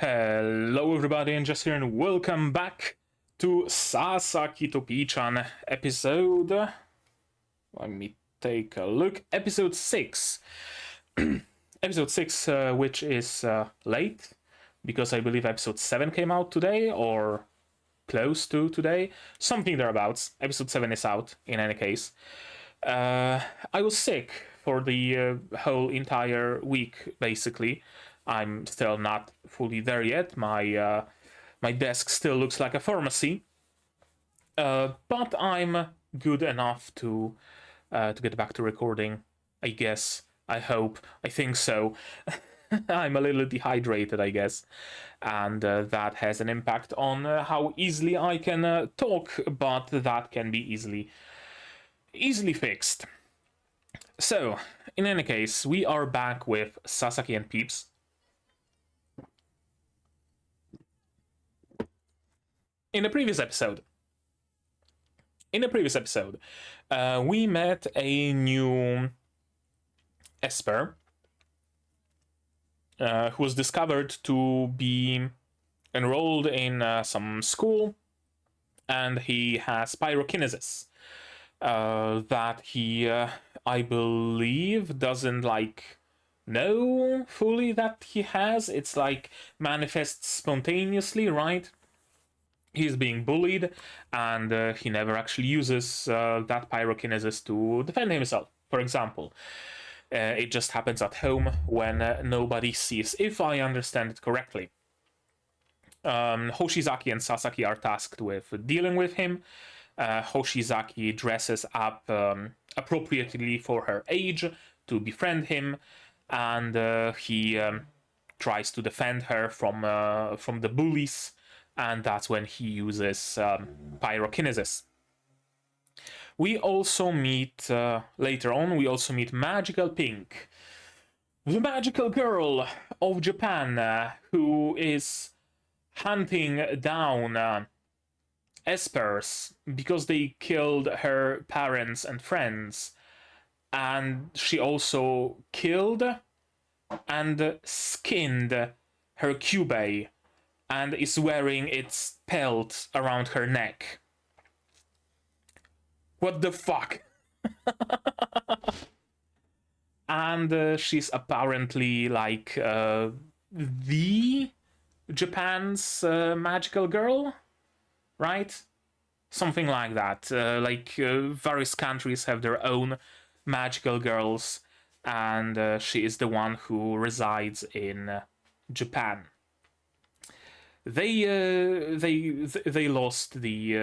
Hello everybody, and just here, and welcome back to Sasaki to Pii-chan episode... Let me take a look. Episode 6. Episode 6, which is late, because I believe episode 7 came out today, or close to today. Something thereabouts. Episode 7 is out, in any case. I was sick for the whole entire week, basically. I'm still not fully there yet. My desk still looks like a pharmacy, but I'm good enough to get back to recording. I guess. I hope. I think so. I'm a little dehydrated, I guess, and that has an impact on how easily I can talk. But that can be easily fixed. So, in any case, we are back with Sasaki and Peeps. In the previous episode, we met a new Esper who was discovered to be enrolled in some school, and he has pyrokinesis that he, I believe, doesn't know fully that he has. It's manifests spontaneously, right? He's being bullied, and he never actually uses that pyrokinesis to defend himself, for example. It just happens at home when nobody sees, if I understand it correctly. Hoshizaki and Sasaki are tasked with dealing with him. Hoshizaki dresses up appropriately for her age to befriend him, and he tries to defend her from the bullies. And that's when he uses pyrokinesis. We also meet, later on, Magical Pink, the magical girl of Japan, who is hunting down Espers because they killed her parents and friends. And she also killed and skinned her Kyubey, and is wearing its pelt around her neck. What the fuck? And she's apparently the Japan's magical girl, right? Something like that. Various countries have their own magical girls, and she is the one who resides in Japan. They lost the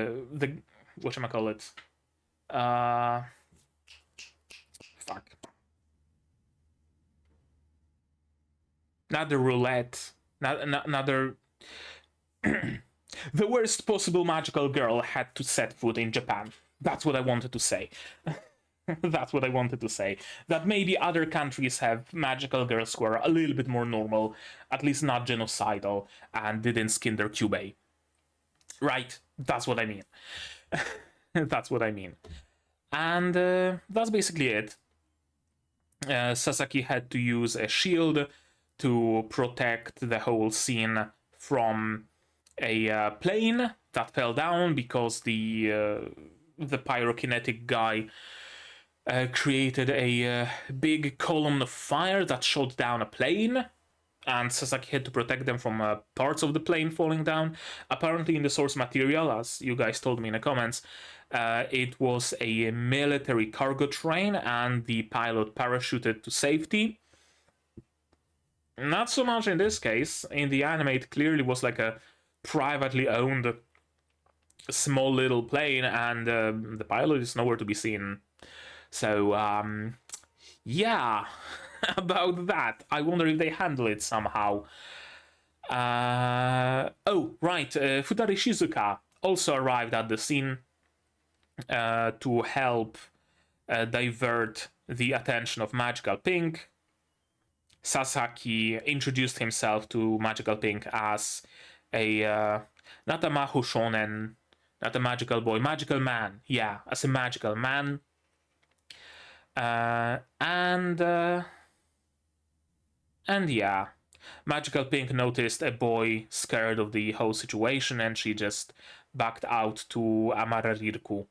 whatchamacallit. Fuck. Not the roulette. Not the the worst possible magical girl had to set foot in Japan. That's what I wanted to say. That's what I wanted to say. That maybe other countries have magical girls who are a little bit more normal, at least not genocidal, and didn't skin their Kyubey. Right, that's what I mean. That's what I mean. And that's basically it. Sasaki had to use a shield to protect the whole scene from a plane that fell down because the pyrokinetic guy created a big column of fire that shot down a plane, and Sasaki had to protect them from parts of the plane falling down. Apparently in the source material, as you guys told me in the comments, it was a military cargo train, and the pilot parachuted to safety. Not so much in this case. In the anime, it clearly was like a privately owned small little plane, and the pilot is nowhere to be seen. So, yeah, about that. I wonder if they handle it somehow. Oh, right, Futari Shizuka also arrived at the scene to help divert the attention of Magical Pink. Sasaki introduced himself to Magical Pink as a, not a Mahou Shonen, not a magical boy, magical man, yeah, as a magical man. And yeah, Magical Pink noticed a boy scared of the whole situation, and she just backed out to Amararirku.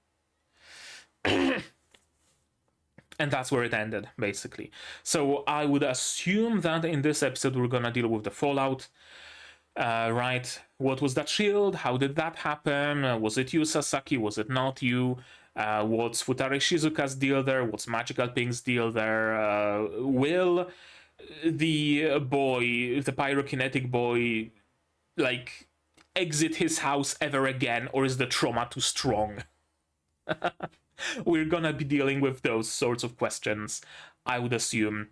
And that's where it ended, basically. So I would assume that in this episode we're gonna deal with the fallout. Right? What was that shield? How did that happen? Was it you, Sasaki? Was it not you? What's Futari Shizuka's deal there? What's Magical Pink's deal there? Will the boy, the pyrokinetic boy, like, exit his house ever again, or is the trauma too strong? We're gonna be dealing with those sorts of questions, I would assume,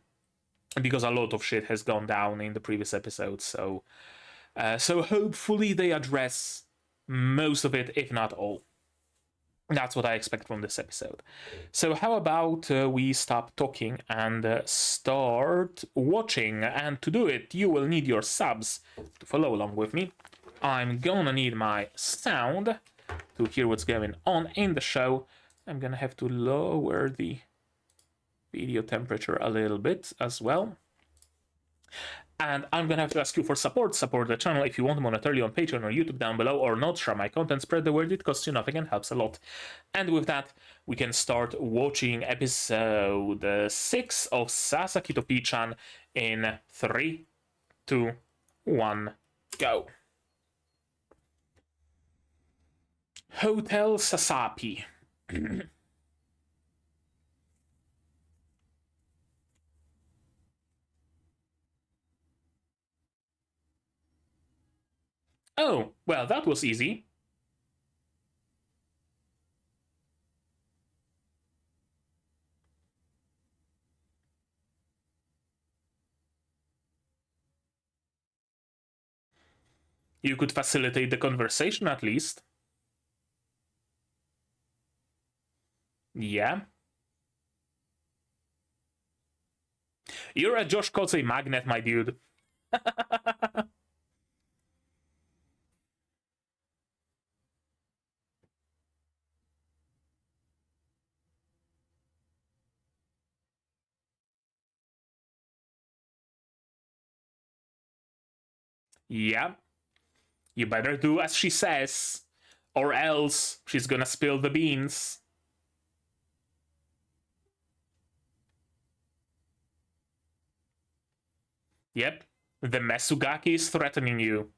because a lot of shit has gone down in the previous episodes, so hopefully they address most of it, if not all. That's what I expect from this episode. So how about we stop talking and start watching? And to do it, you will need your subs to follow along with me. I'm gonna need my sound to hear what's going on in the show. I'm gonna have to lower the video temperature a little bit as well. And I'm gonna have to ask you for support. Support the channel if you want monetarily on Patreon or YouTube down below, or not. Share my content, spread the word. It costs you nothing and helps a lot. And with that, we can start watching episode 6 of Sasaki to Pii-chan in 3, 2, 1, go. Hotel Sasaki. Oh, well, that was easy. You could facilitate the conversation at least. Yeah. You're a Josh Kosei magnet, my dude. Yeah. You better do as she says, or else she's gonna spill the beans. Yep, the Mesugaki is threatening you.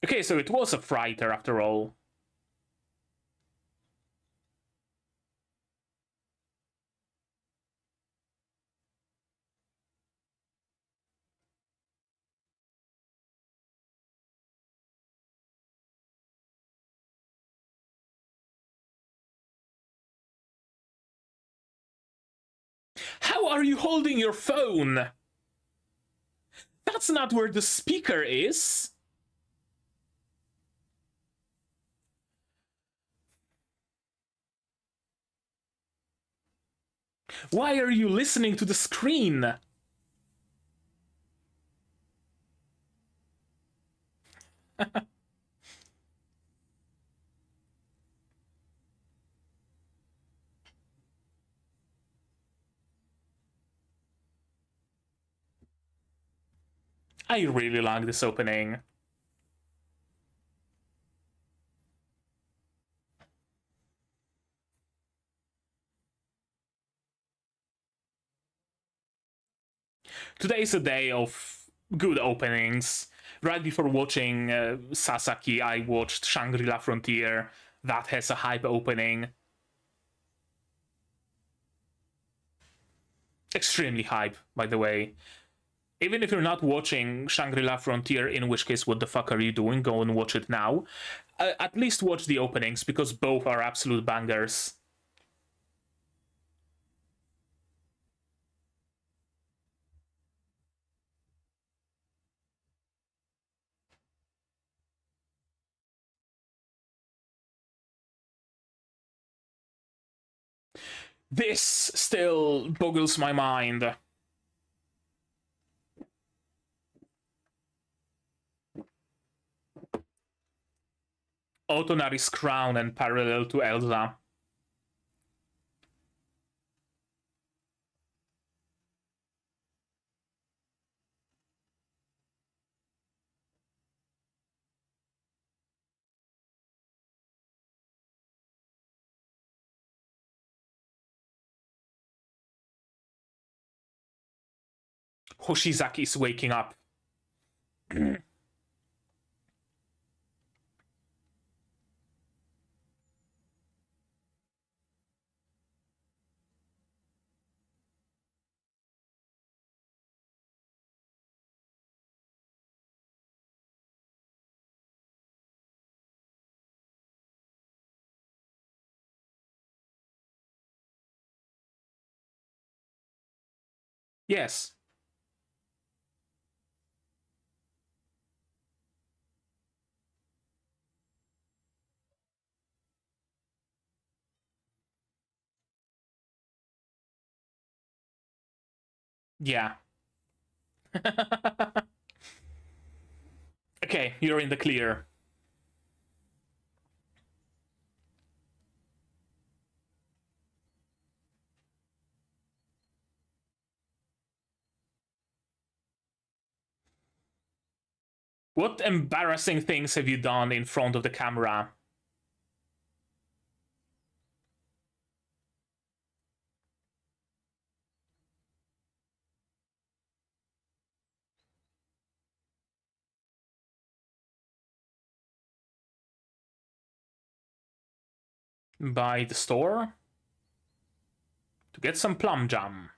Okay, so it was a fighter after all. How are you holding your phone? That's not where the speaker is. Why are you listening to the screen? I really like this opening. Today's a day of good openings. Right before watching Sasaki, I watched Shangri-La Frontier. That has a hype opening. Extremely hype, by the way. Even if you're not watching Shangri-La Frontier, in which case, what the fuck are you doing? Go and watch it now. At least watch the openings, because both are absolute bangers. This still boggles my mind. Otonari's crown and parallel to Elsa. Hoshizaki is waking up. Yes. Yeah. Okay, you're in the clear. What embarrassing things have you done in front of the camera? By the store? To get some plum jam.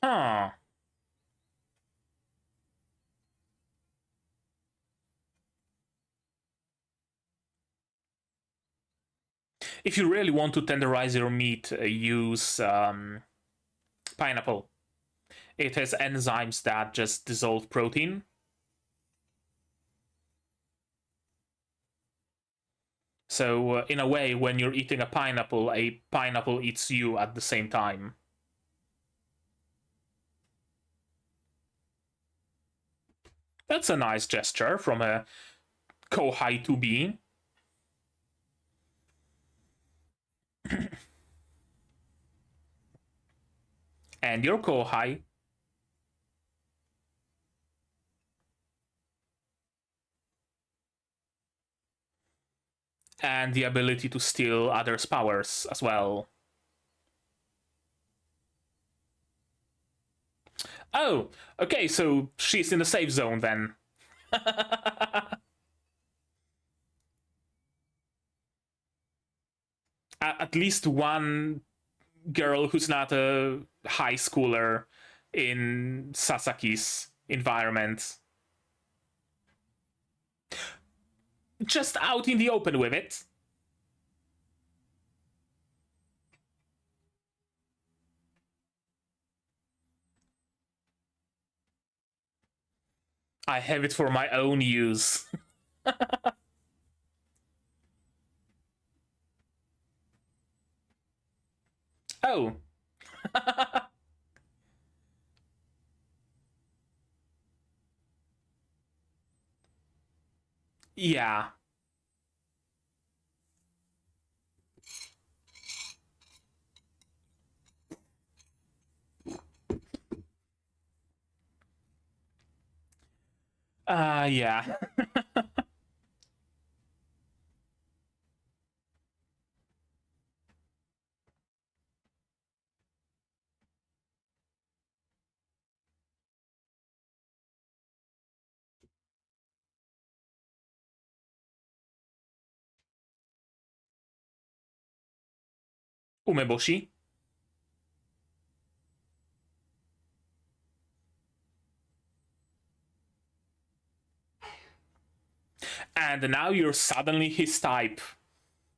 Huh. If you really want to tenderize your meat, use pineapple. It has enzymes that just dissolve protein. So, in a way, when you're eating a pineapple eats you at the same time. That's a nice gesture from a Kouhai to be. And your Kouhai. And the ability to steal others' powers as well. Oh, okay, so she's in the safe zone then. At least one girl who's not a high schooler in Sasaki's environment. Just out in the open with it. I have it for my own use. Oh. Yeah. Yeah. Umeboshi. And now you're suddenly his type.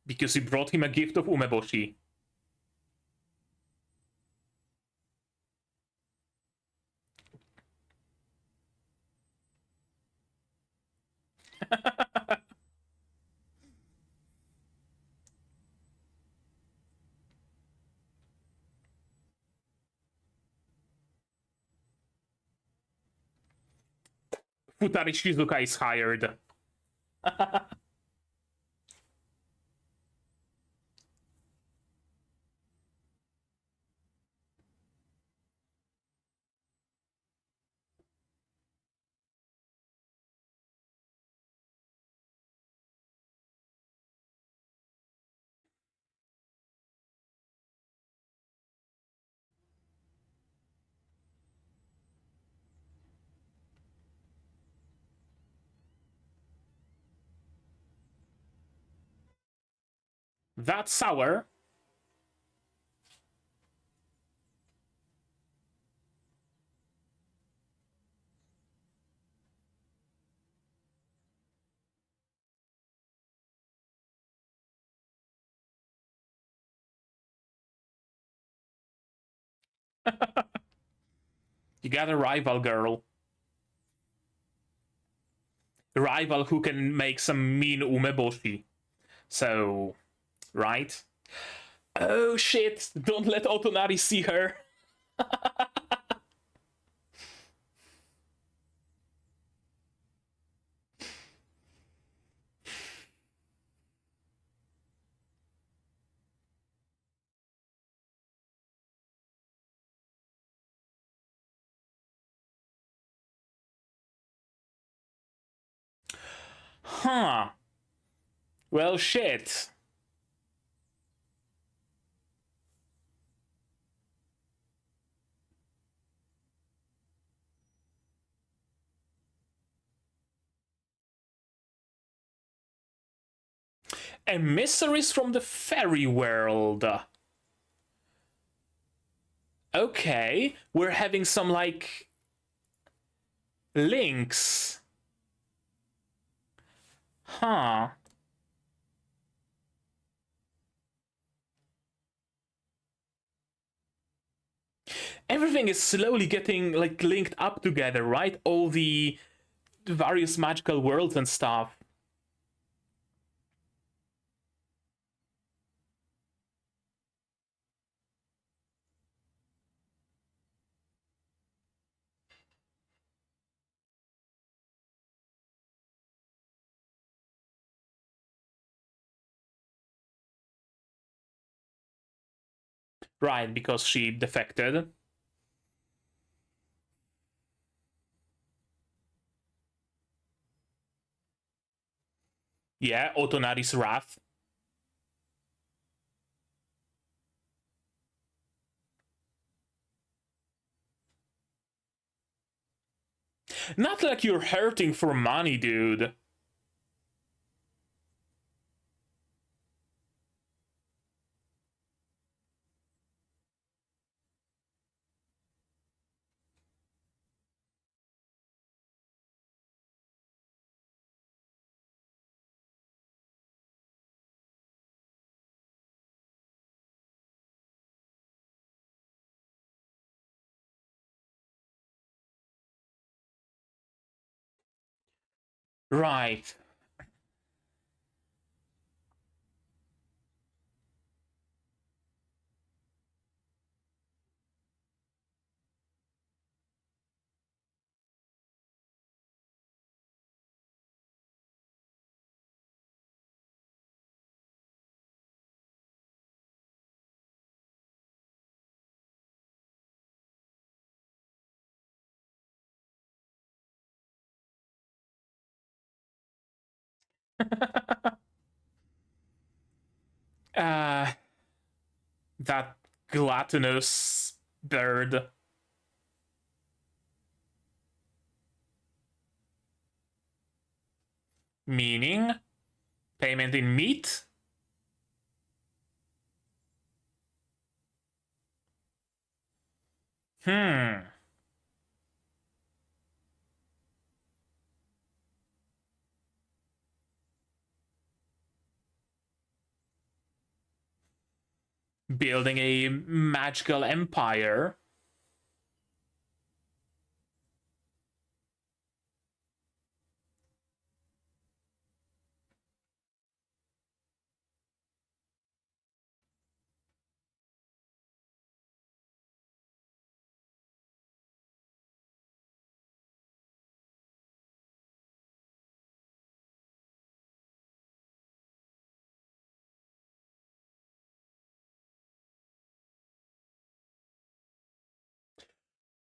Because you brought him a gift of Umeboshi. Futari Shizuka is hired. That's sour. You got a rival, girl. A rival who can make some mean umeboshi. So, right? Oh shit! Don't let Otonari see her. Huh. Well, shit. Emissaries from the fairy world. Okay, we're having some, like, links. Huh. Everything is slowly getting, like, linked up together, right? All the various magical worlds and stuff. Right, because she defected. Yeah, Otonari's wrath. Not like you're hurting for money, dude. Right. uh, that gluttonous bird. Meaning? Payment in meat? Hmm. Building a magical empire.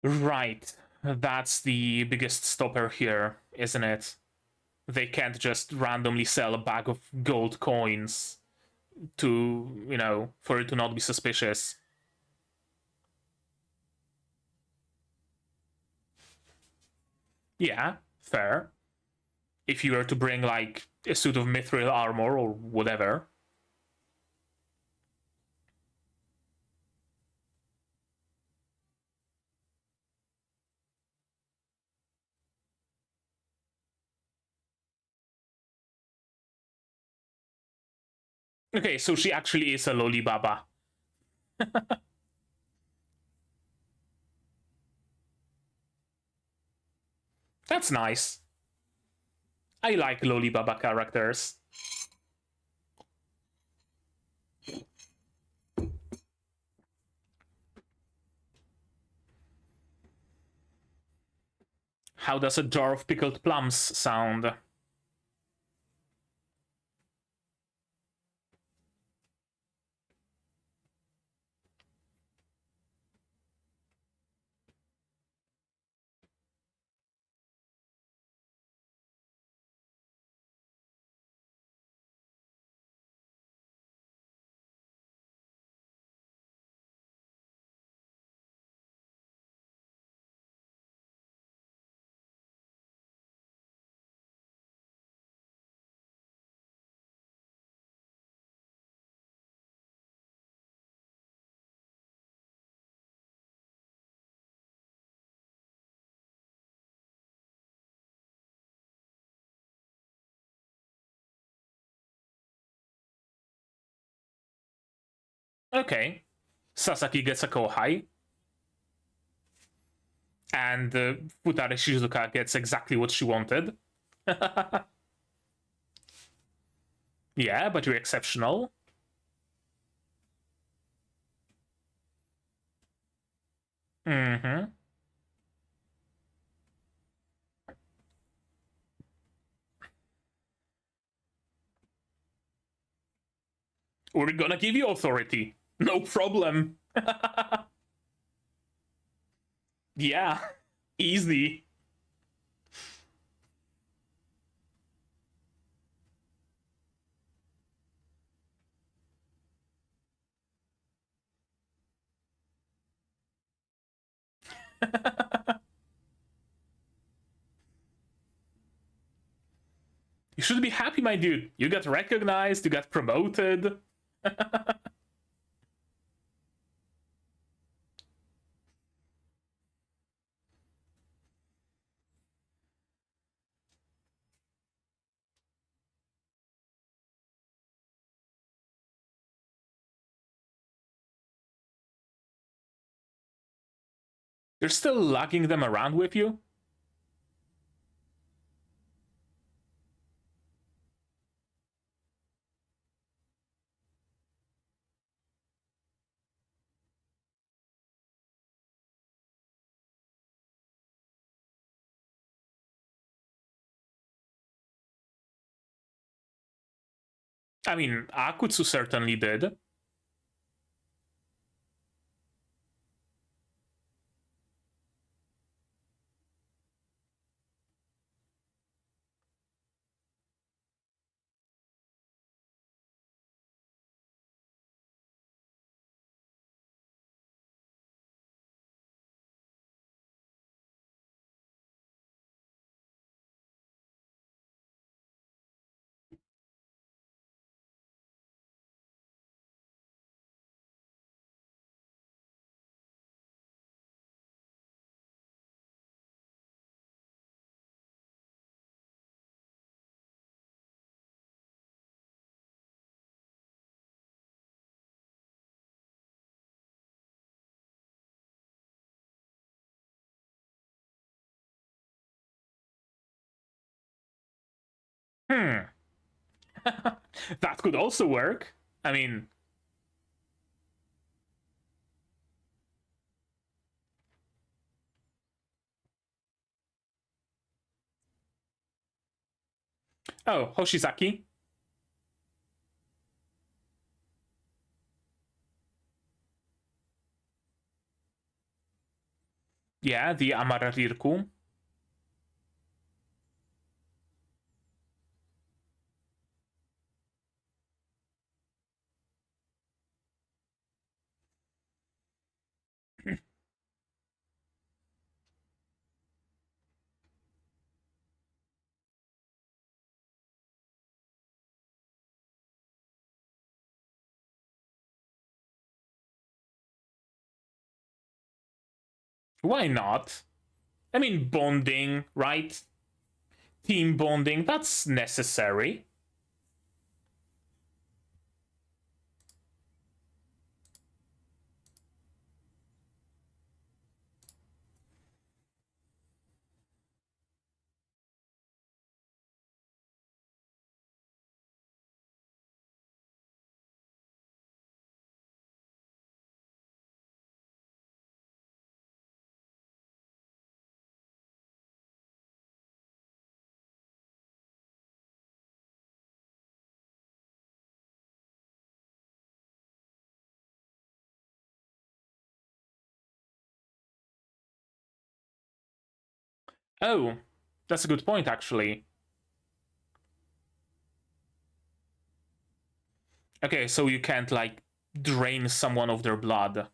Right. That's the biggest stopper here, isn't it? They can't just randomly sell a bag of gold coins to, for it to not be suspicious. Yeah, fair. If you were to bring, like, a suit of mithril armor or whatever. Okay, so she actually is a loli baba. That's nice. I like loli baba characters. How does a jar of pickled plums sound? Okay. Sasaki gets a Kouhai. And Futare Shizuka gets exactly what she wanted. Yeah, but you're exceptional. Mm-hmm. We're gonna give you authority. No problem. Yeah, easy. You should be happy, my dude. You got recognized, you got promoted. You're still lugging them around with you? I mean, Akutsu certainly did. Hmm. That could also work. I mean, oh, Hoshizaki. Yeah, the Amararirku. Why not? I mean, bonding, right? Team bonding, that's necessary. Oh, that's a good point, actually. Okay, so you can't, like, drain someone of their blood.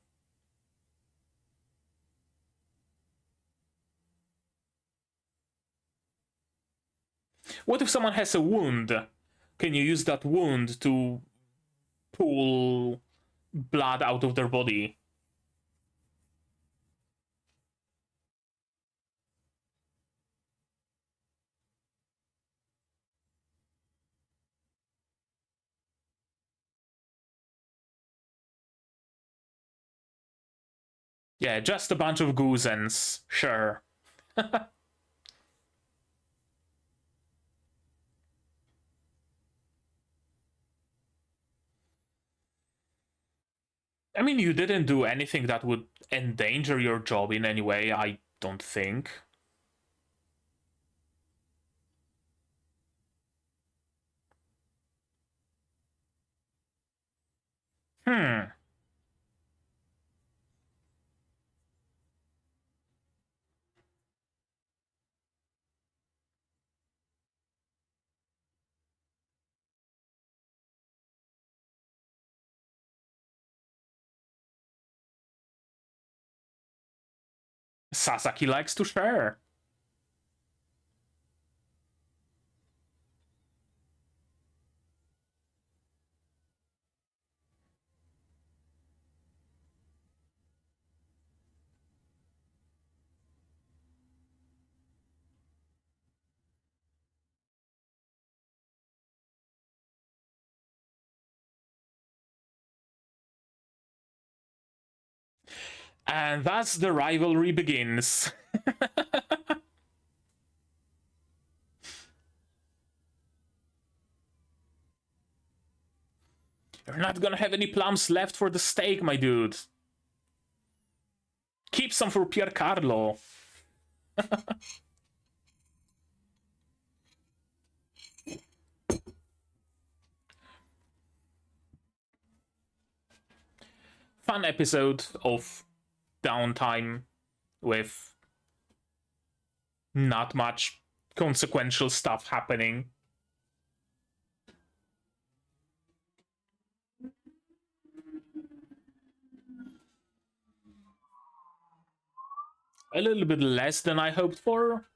What if someone has a wound? Can you use that wound to pull blood out of their body? Yeah, just a bunch of goosens, sure. I mean, you didn't do anything that would endanger your job in any way, I don't think. Hmm. Sasaki likes to share. And thus the rivalry begins. You're not gonna have any plums left for the steak, my dude. Keep some for Piercarlo. Fun episode of downtime with not much consequential stuff happening. A little bit less than I hoped for,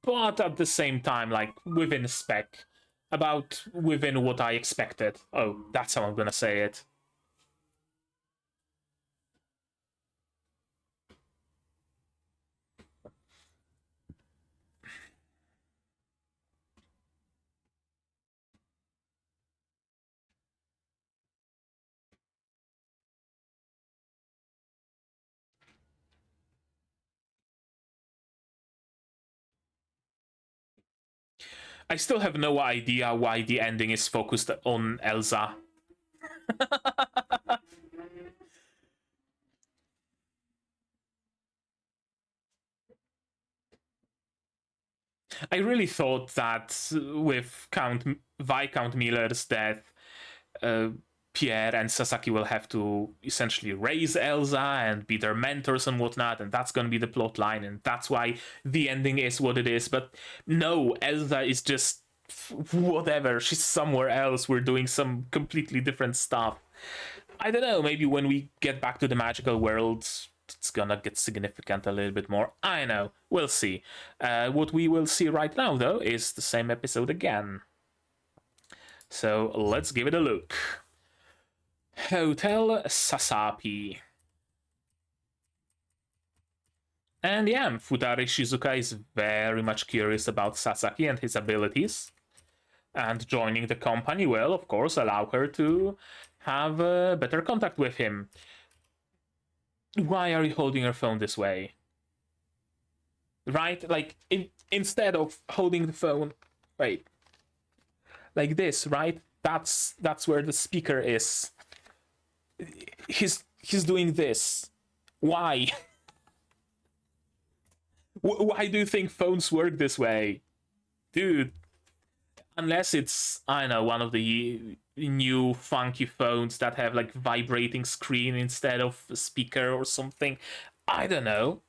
but at the same time, like, within spec. About within what I expected. Oh, that's how I'm gonna say it. I still have no idea why the ending is focused on Elsa. I really thought that with Viscount Miller's death, uh, Pierre and Sasaki will have to essentially raise Elsa and be their mentors and whatnot, and that's going to be the plot line, and that's why the ending is what it is. But no, Elsa is just whatever. She's somewhere else. We're doing some completely different stuff. I don't know, maybe when we get back to the magical world, it's gonna get significant a little bit more. I know, we'll see. What we will see right now, though, is the same episode again. So let's give it a look. Hotel Sasaki. And yeah, Futari Shizuka is very much curious about Sasaki and his abilities. And joining the company will, of course, allow her to have better contact with him. Why are you holding your phone this way? Right? Like, instead of holding the phone... Wait. Like this, right? That's where the speaker is. He's doing this. Why? Why do you think phones work this way? Dude. Unless it's, I don't know, one of the new funky phones that have like vibrating screen instead of a speaker or something. I don't know.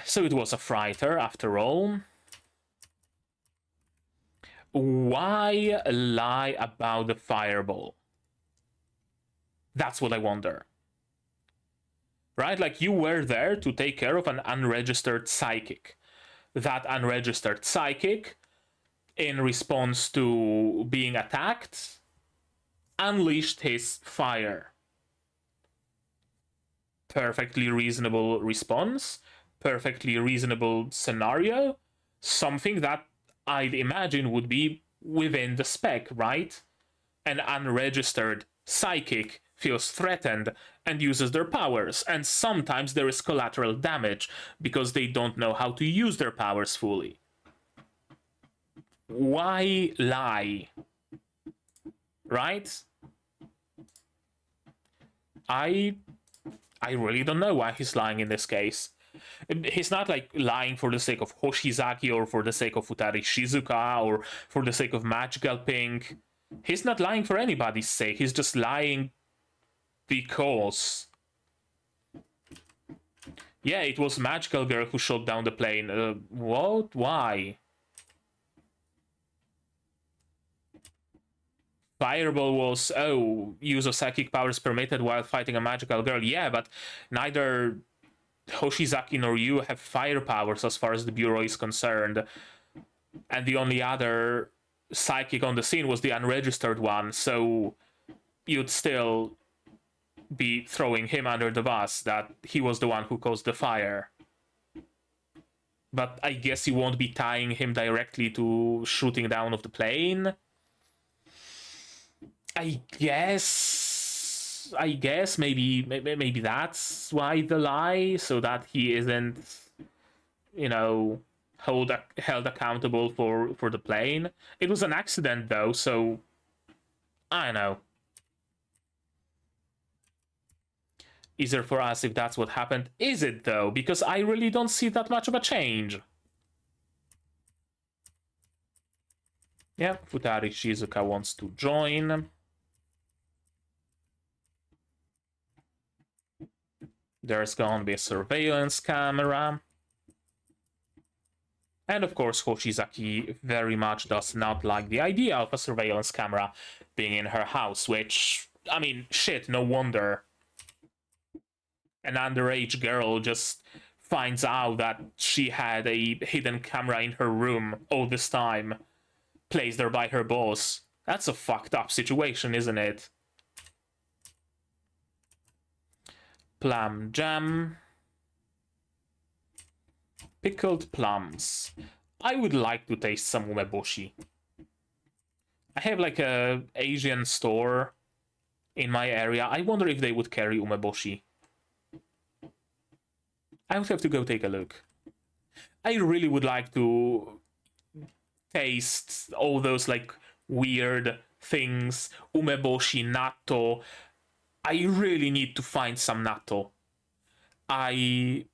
So it was a fighter after all. Why lie about the fireball? That's what I wonder. Right? Like, you were there to take care of an unregistered psychic. That unregistered psychic, in response to being attacked, unleashed his fire. Perfectly reasonable response. Perfectly reasonable scenario. Something that I'd imagine would be within the spec, right? An unregistered psychic feels threatened and uses their powers, and sometimes there is collateral damage because they don't know how to use their powers fully. Why lie? Right? I really don't know why he's lying in this case. He's not like lying for the sake of Hoshizaki or for the sake of Futari Shizuka or for the sake of Magical Pink. He's not lying for anybody's sake. He's just lying because... Yeah, it was Magical Girl who shot down the plane. What? Why? Fireball was, oh, use of psychic powers permitted while fighting a magical girl. Yeah, but neither Hoshizaki nor you have fire powers as far as the Bureau is concerned. And the only other psychic on the scene was the unregistered one, so you'd still be throwing him under the bus, that he was the one who caused the fire. But I guess you won't be tying him directly to shooting down of the plane. I guess maybe that's why the lie, so that he isn't, you know, held accountable for the plane. It was an accident though, so I don't know. Easier for us if that's what happened. Is it though? Because I really don't see that much of a change. Yeah, Futari Shizuka wants to join. There's gonna be a surveillance camera. And of course, Hoshizaki very much does not like the idea of a surveillance camera being in her house, which, I mean, shit, no wonder. An underage girl just finds out that she had a hidden camera in her room all this time, placed there by her boss. That's a fucked up situation, isn't it? Plum jam. Pickled plums. I would like to taste some umeboshi. I have like a Asian store in my area. I wonder if they would carry umeboshi. I would have to go take a look. I really would like to taste all those like weird things. Umeboshi, natto. I really need to find some natto. I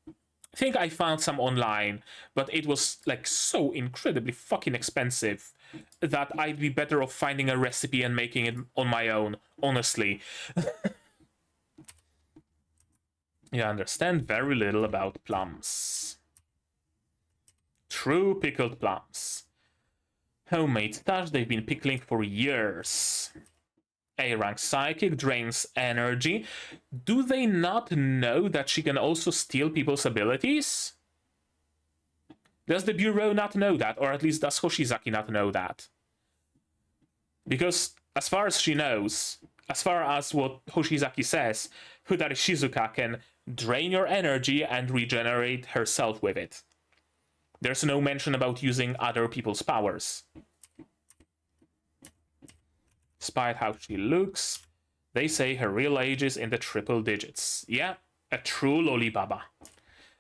think I found some online, but it was like so incredibly fucking expensive that I'd be better off finding a recipe and making it on my own, honestly. You understand very little about plums. True pickled plums. Homemade stash they've been pickling for years. A-rank psychic drains energy. Do they not know that she can also steal people's abilities? Does the Bureau not know that? Or at least does Hoshizaki not know that? Because as far as she knows, as far as what Hoshizaki says, Fudari Shizuka can drain your energy and regenerate herself with it. There's no mention about using other people's powers. Despite how she looks, they say her real age is in the triple digits. Yeah, a true lollibaba.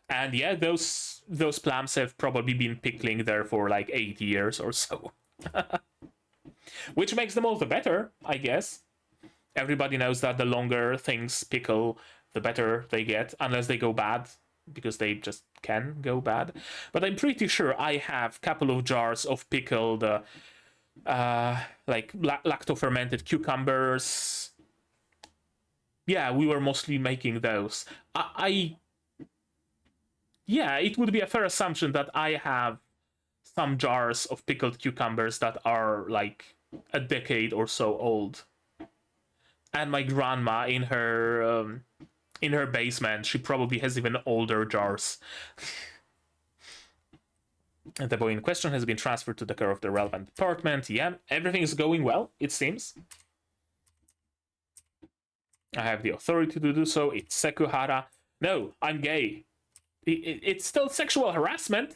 And yeah, those plums have probably been pickling there for like 8 years or so. Which makes them all the better, I guess. Everybody knows that the longer things pickle, the better they get, unless they go bad, because they just can go bad. But I'm pretty sure I have a couple of jars of pickled like lacto-fermented cucumbers. Yeah, we were mostly making those. Yeah, it would be a fair assumption that I have some jars of pickled cucumbers that are like a decade or so old. And my grandma in her basement, she probably has even older jars. And the boy in question has been transferred to the care of the relevant department. Yeah, everything is going well, it seems. I have the authority to do so. It's Sekuhara. No, I'm gay. It's still sexual harassment.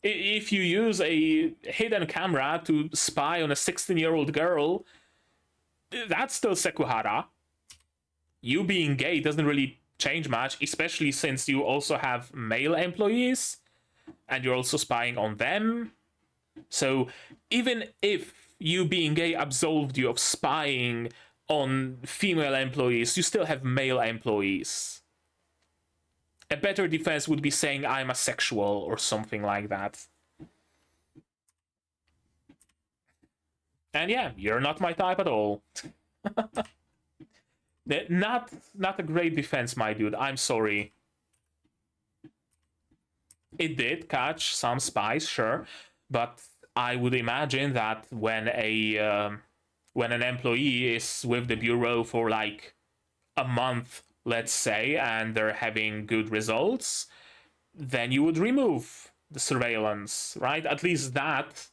If you use a hidden camera to spy on a 16-year-old girl, that's still Sekuhara. You being gay doesn't really change much, especially since you also have male employees and you're also spying on them. So even if you being gay absolved you of spying on female employees, you still have male employees. A better defense would be saying I'm asexual or something like that. And yeah, you're not my type at all. Not a great defense, my dude. I'm sorry. It did catch some spies, sure, but I would imagine that when an employee is with the bureau for like a month, let's say, and they're having good results, then you would remove the surveillance, right? At least that.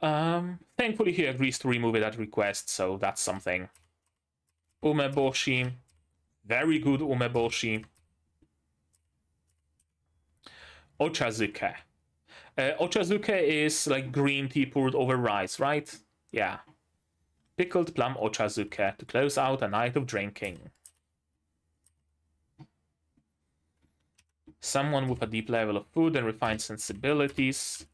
Thankfully he agrees to remove it at request, so that's something. Umeboshi. Very good Umeboshi. Ochazuke. Ochazuke is like green tea poured over rice, right? Yeah. Pickled plum ochazuke to close out a night of drinking. Someone with a deep level of food and refined sensibilities.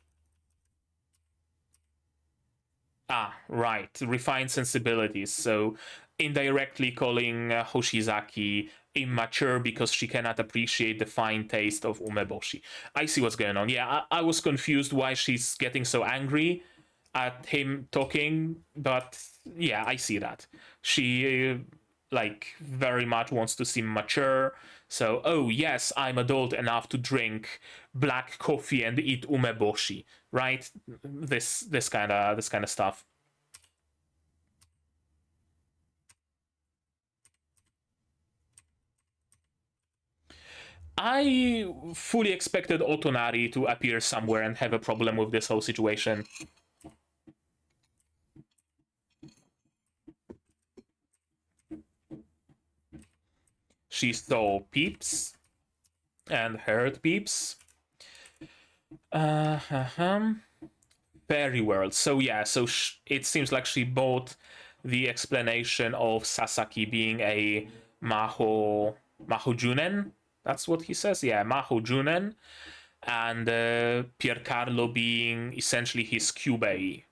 Ah, right. Refined sensibilities. So indirectly calling Hoshizaki immature because she cannot appreciate the fine taste of umeboshi. I see what's going on. Yeah, I was confused why she's getting so angry at him talking, but yeah, I see that. She like very much wants to seem mature. So, oh yes, I'm adult enough to drink black coffee and eat umeboshi, right? This kind of stuff. I fully expected Otonari to appear somewhere and have a problem with this whole situation. She saw Peeps and heard Peeps. Fairy World. So yeah, so it seems like she bought the explanation of Sasaki being a Maho Junen. That's what he says. Yeah, Maho Junen. And Piercarlo being essentially his Kyubei.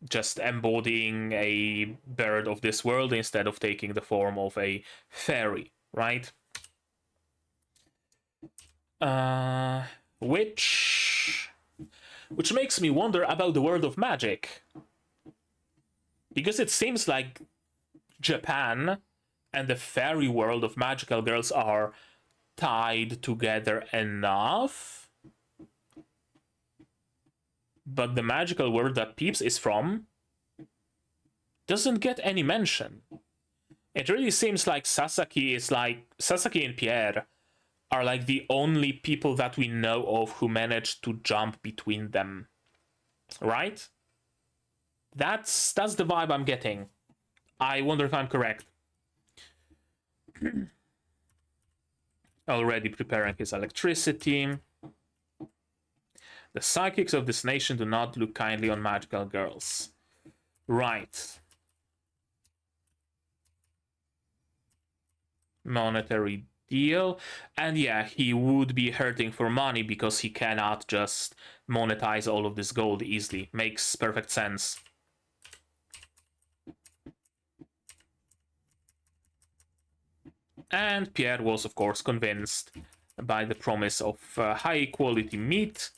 Just embodying a bird of this world instead of taking the form of a fairy, right? Which makes me wonder about the world of magic. Because it seems like Japan and the fairy world of magical girls are tied together enough. But the magical world that Peeps is from doesn't get any mention. It really seems like Sasaki and Pierre are like the only people that we know of who managed to jump between them. Right? That's the vibe I'm getting. I wonder if I'm correct. Already preparing his electricity. The psychics of this nation do not look kindly on magical girls. Right. Monetary deal. And yeah, he would be hurting for money because he cannot just monetize all of this gold easily. Makes perfect sense. And Pierre was, of course, convinced by the promise of high-quality meat.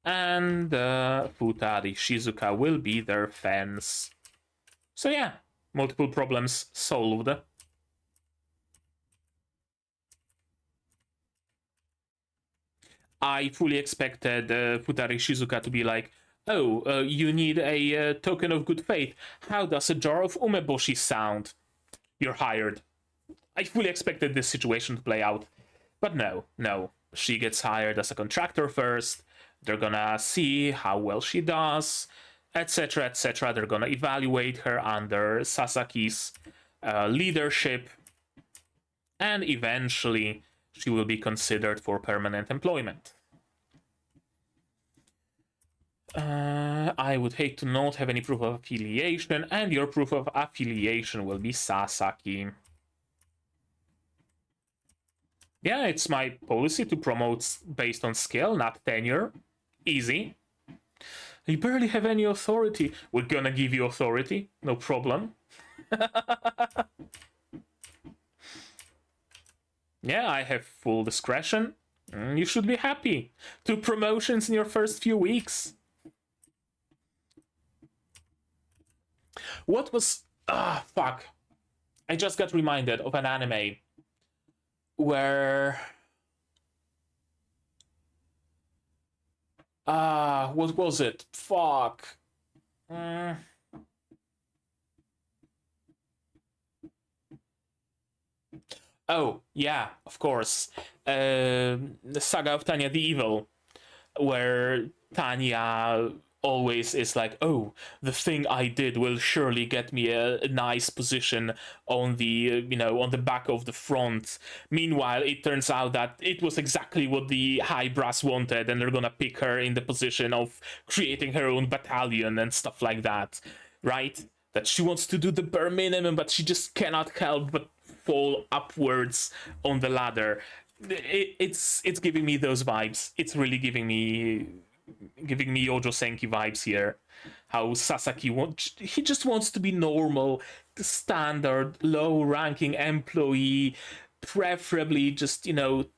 And Futari Shizuka will be their fans. So yeah, multiple problems solved. I fully expected Futari Shizuka to be like, oh, you need a token of good faith. How does a jar of umeboshi sound? You're hired. I fully expected this situation to play out. But no. She gets hired as a contractor first. They're gonna see how well she does, etc., etc. They're gonna evaluate her under Sasaki's leadership. And eventually, she will be considered for permanent employment. I would hate to not have any proof of affiliation, and your proof of affiliation will be Sasaki. Yeah, it's my policy to promote based on skill, not tenure. Easy. You barely have any authority. We're gonna give you authority, no problem. Yeah, I have full discretion. You should be happy. 2 promotions in your first few weeks. What was... fuck. I just got reminded of an anime where... what was it? Fuck. Oh, yeah, of course. The Saga of Tanya the Evil, where Tanya always is like, oh, the thing I did will surely get me a nice position on the, on the back of the front. Meanwhile, it turns out that it was exactly what the high brass wanted, and they're gonna pick her in the position of creating her own battalion and stuff like that, right? That she wants to do the bare minimum, but she just cannot help but fall upwards on the ladder. It's giving me those vibes. It's really giving me Yojo Senki vibes here. How Sasaki he just wants to be normal, the standard low-ranking employee, preferably just,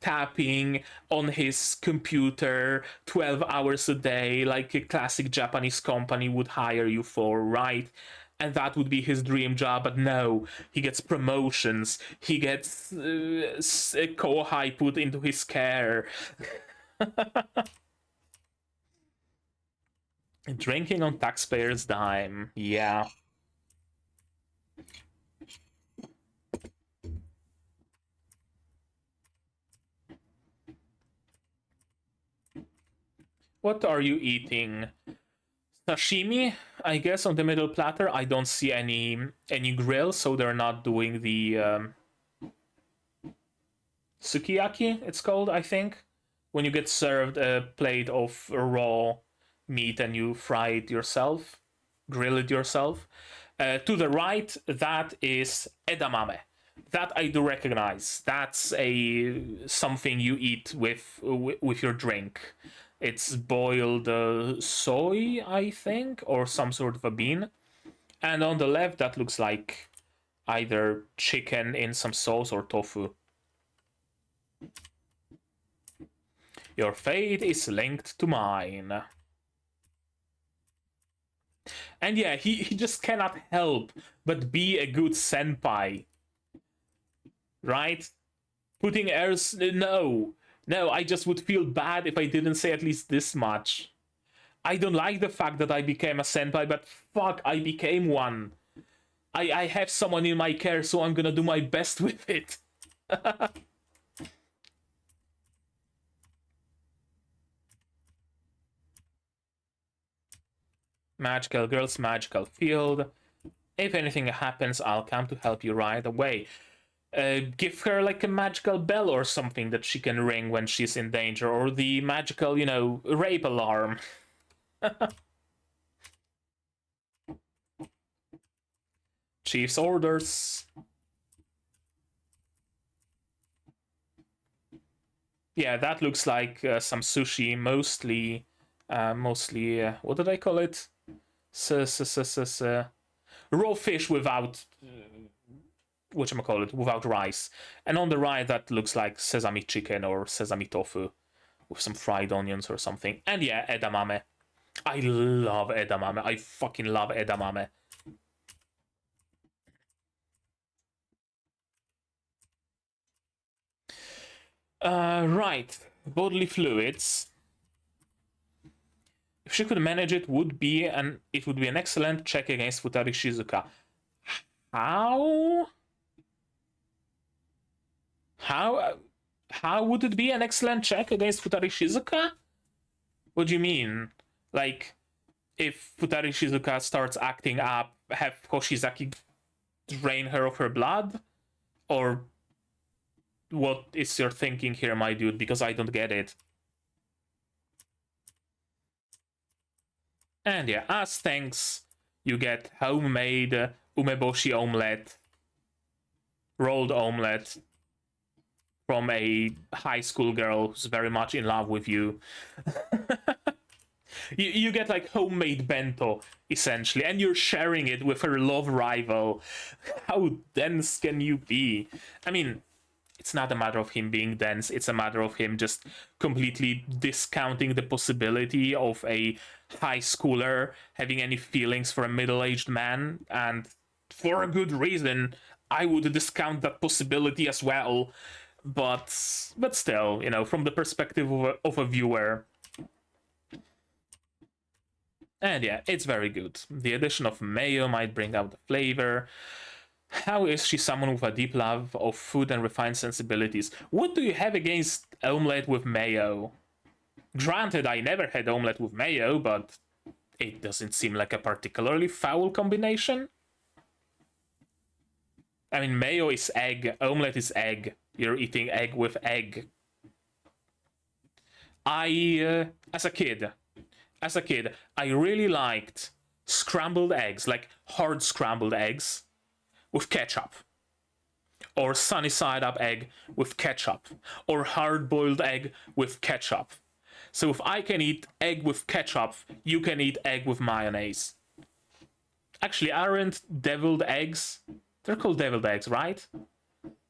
tapping on his computer 12 hours a day like a classic Japanese company would hire you for, right? And that would be his dream job, but no, he gets promotions, he gets Kouhai put into his care. Drinking on taxpayers' dime, yeah. What are you eating? Sashimi, I guess, on the middle platter. I don't see any grill, so they're not doing the sukiyaki, it's called, I think. When you get served a plate of raw meat and you fry it yourself, grill it yourself. To the right, that is edamame. That I do recognize. That's something you eat with your drink. It's boiled soy, I think, or some sort of a bean. And on the left, that looks like either chicken in some sauce or tofu. Your fate is linked to mine. And yeah, he just cannot help but be a good senpai. Right? Putting airs... No. No, I just would feel bad if I didn't say at least this much. I don't like the fact that I became a senpai, but fuck, I became one. I have someone in my care, so I'm gonna do my best with it. Magical girl's magical field. If anything happens, I'll come to help you right away. Give her like a magical bell or something that she can ring when she's in danger, or the magical, you know, rape alarm. Chief's orders. Yeah, that looks like some sushi, mostly, what did I call it? Raw fish without, whatchamacallit, without rice. And on the right, that looks like sesame chicken or sesame tofu with some fried onions or something. And yeah, edamame. I love edamame. I fucking love edamame. Right. Bodily fluids. If she could manage it, it would be an excellent check against Futari Shizuka. How? How would it be an excellent check against Futari Shizuka? What do you mean? Like, if Futari Shizuka starts acting up, have Hoshizaki drain her of her blood? Or what is your thinking here, my dude? Because I don't get it. And yeah, as thanks, you get homemade umeboshi omelette, rolled omelette from a high school girl who's very much in love with you. You get like homemade bento, essentially, and you're sharing it with her love rival. How dense can you be? I mean, it's not a matter of him being dense, it's a matter of him just completely discounting the possibility of a high schooler having any feelings for a middle-aged man, and for a good reason. I would discount that possibility as well, but still, you know, from the perspective of a viewer. And yeah, it's very good. The addition of mayo might bring out the flavor. How is she someone with a deep love of food and refined sensibilities? What do you have against omelette with mayo? Granted, I never had omelette with mayo, but it doesn't seem like a particularly foul combination. I mean, mayo is egg, omelette is egg. You're eating egg with egg. As a kid, I really liked scrambled eggs, like hard scrambled eggs with ketchup, or sunny side up egg with ketchup, or hard boiled egg with ketchup. So if I can eat egg with ketchup, you can eat egg with mayonnaise. Actually, aren't deviled eggs? They're called deviled eggs, right?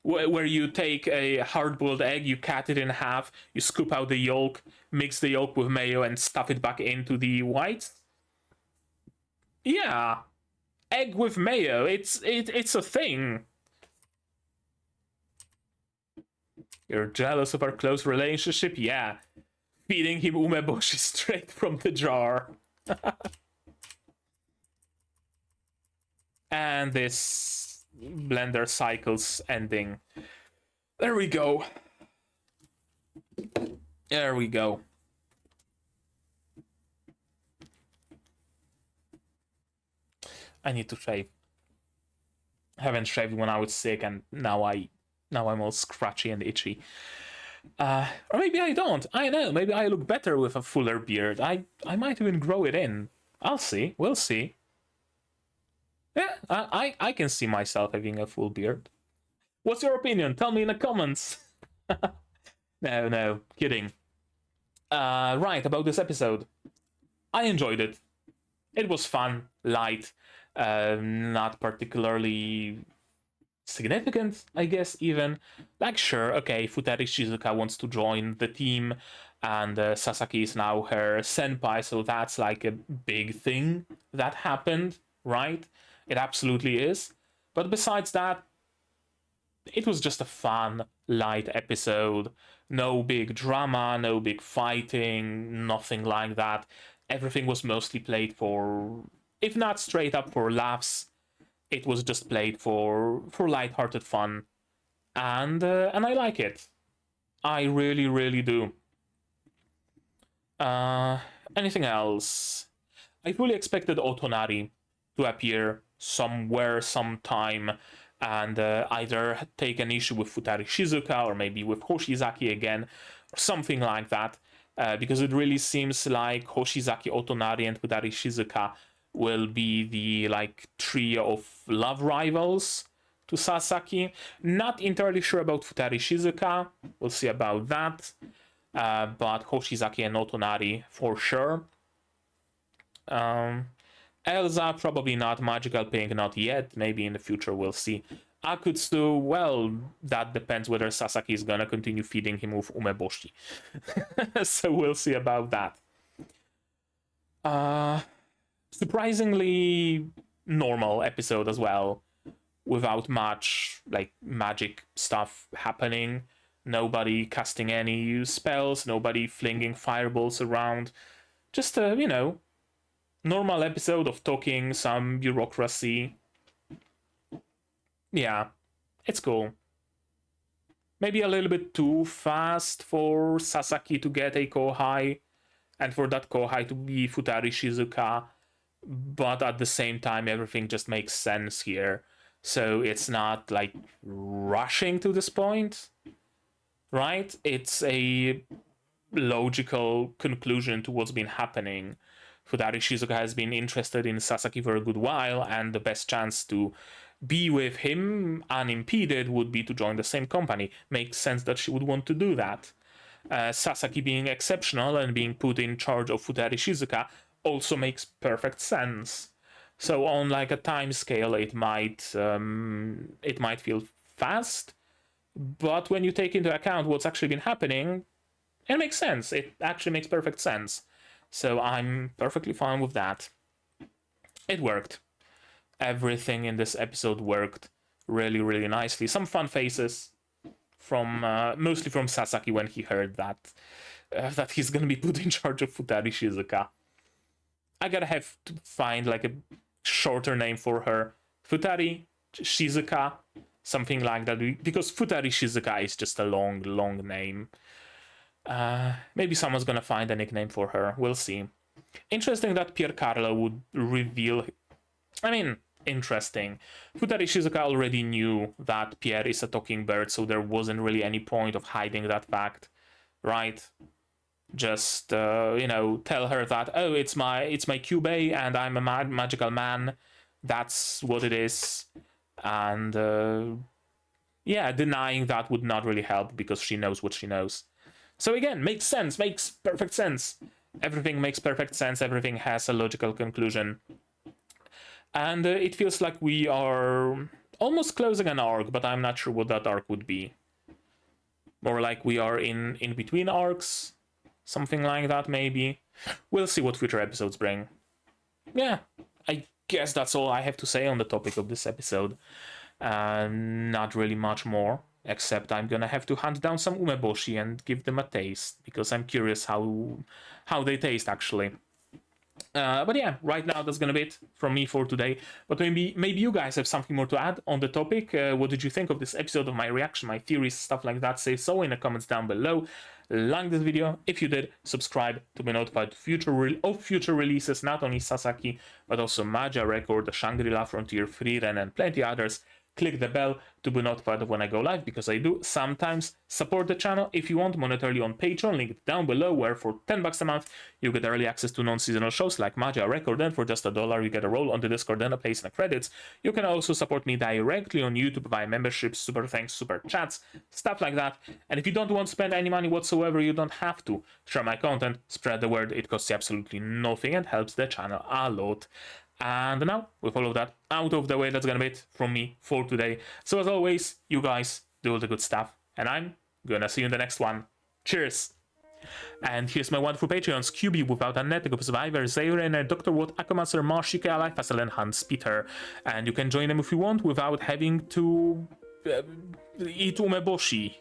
Where you take a hard-boiled egg, you cut it in half, you scoop out the yolk, mix the yolk with mayo, and stuff it back into the whites. Yeah, egg with mayo. It's a thing. You're jealous of our close relationship? Yeah. Feeding him umeboshi straight from the jar. And this blender cycle's ending. There we go. There we go. I need to shave. I haven't shaved when I was sick, and now I'm all scratchy and itchy. Or maybe I don't. I know. Maybe I look better with a fuller beard. I might even grow it in. I'll see. We'll see. Yeah, I can see myself having a full beard. What's your opinion? Tell me in the comments. No, kidding. Right, about this episode. I enjoyed it. It was fun, light, not particularly significant, I guess, even. Like, sure, okay, Futari Shizuka wants to join the team, and Sasaki is now her senpai, so that's like a big thing that happened, right? It absolutely is. But besides that, it was just a fun, light episode. No big drama, no big fighting, nothing like that. Everything was mostly played for, if not straight up for laughs, it was just played for light-hearted fun, and I like it. I really, really do. Uh, Anything else? I fully expected Otonari to appear somewhere, sometime, and either take an issue with Futari Shizuka or maybe with Hoshizaki again, or something like that. Because it really seems like Hoshizaki, Otonari, and Futari Shizuka will be the like trio of love rivals to Sasaki. Not entirely sure about Futari Shizuka. We'll see about that. But Hoshizaki and Otonari for sure. Elsa, probably not. Magical Pink, not yet. Maybe in the future, we'll see. Akutsu, well, that depends whether Sasaki is gonna continue feeding him with Umeboshi. So we'll see about that. Surprisingly normal episode as well, without much, like, magic stuff happening. Nobody casting any spells, nobody flinging fireballs around. Just a, normal episode of talking, some bureaucracy. Yeah, it's cool. Maybe a little bit too fast for Sasaki to get a Kouhai, and for that Kouhai to be Futari Shizuka, but at the same time everything just makes sense here. So it's not like rushing to this point, right? It's a logical conclusion to what's been happening. Futari Shizuka has been interested in Sasaki for a good while, and the best chance to be with him unimpeded would be to join the same company. Makes sense that she would want to do that. Sasaki being exceptional and being put in charge of Futari Shizuka also makes perfect sense. So on like a time scale, it might feel fast, but when you take into account what's actually been happening, it makes sense. It actually makes perfect sense. So I'm perfectly fine with that. It worked. Everything in this episode worked really, really nicely. Some fun faces from mostly from Sasaki when he heard that he's gonna be put in charge of Futari Shizuka. I gotta have to find like a shorter name for her. Futari Shizuka, something like that, because Futari Shizuka is just a long, long name. Maybe someone's gonna find a nickname for her. We'll see. Interesting that Piercarlo would reveal. I mean, interesting. Futari Shizuka already knew that Pierre is a talking bird, so there wasn't really any point of hiding that fact, right? Just tell her that, oh, it's my Kyubey and I'm a magical man. That's what it is. And yeah, denying that would not really help because she knows what she knows. So again, makes sense, makes perfect sense. Everything makes perfect sense, everything has a logical conclusion. And it feels like we are almost closing an arc, but I'm not sure what that arc would be. More like we are in between arcs, something like that maybe. We'll see what future episodes bring. Yeah, I guess that's all I have to say on the topic of this episode. Not really much more. Except I'm gonna have to hunt down some umeboshi and give them a taste, because I'm curious how they taste actually. But yeah, right now that's gonna be it from me for today. But maybe you guys have something more to add on the topic. What did you think of this episode, of my reaction, my theories, stuff like that? Say so in the comments down below. Like this video if you did, subscribe to be notified of future releases, not only Sasaki but also Majo Record, the Shangri-La Frontier, Frieren, and plenty others. Click the bell to be notified of when I go live, because I do sometimes support the channel if you want monetarily on Patreon, link down below, where for $10 a month you get early access to non-seasonal shows like Majo Record, and for just $1 you get a role on the Discord and a place in the credits. You can also support me directly on YouTube by memberships, super thanks, super chats, stuff like that. And if you don't want to spend any money whatsoever, you don't have to. Share my content, spread the word, it costs you absolutely nothing and helps the channel a lot. And now, with all of that out of the way, that's gonna be it from me for today. So as always, you guys do all the good stuff, and I'm gonna see you in the next one. Cheers! And here's my wonderful Patreons: QB Without a Net, Survivor, Zayrener, Dr. Watt, Akamasur, Marsh, Kouhai, Fassel, and Hans Peter. And you can join them if you want without having to eat umeboshi.